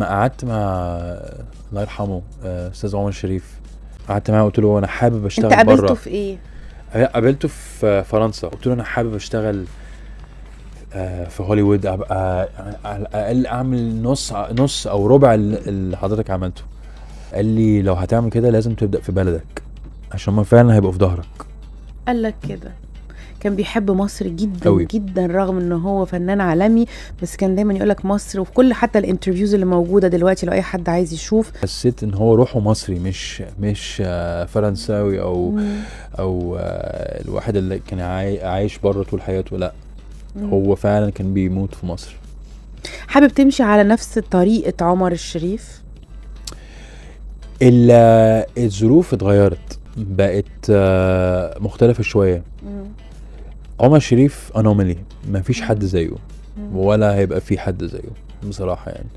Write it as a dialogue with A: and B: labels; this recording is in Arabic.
A: لما قعدت مع الله يرحمه استاذ عمر شريف، قعدت معاه قلت له انا حابب اشتغل
B: انت قابلته
A: بره.
B: في ايه؟
A: قابلته في فرنسا، قلت له انا حابب اشتغل في هوليوود، ابقى على الاقل اعمل نص او ربع اللي حضرتك عملته. قال لي لو هتعمل كده لازم تبدا في بلدك عشان ما فعلا هيبقوا في ظهرك.
B: قال لك كده؟ كان بيحب مصر جدا
A: أوي.
B: جدا رغم ان هو فنان عالمي، بس كان دايما يقولك مصر. وفي كل حتى الانترفيوز اللي موجوده دلوقتي لو اي حد عايز يشوف،
A: حسيت ان هو روحه مصري، مش فرنساوي او
B: مم.
A: الواحد اللي كان عايش بره طول حياته. لا،
B: مم.
A: هو فعلا كان بيموت في مصر.
B: حابب تمشي على نفس طريقه عمر الشريف؟
A: الظروف اتغيرت، بقت مختلفة شوية. عمر شريف انومالي، ما فيش حد زيه
B: مم.
A: ولا هيبقى في حد زيه بصراحة يعني.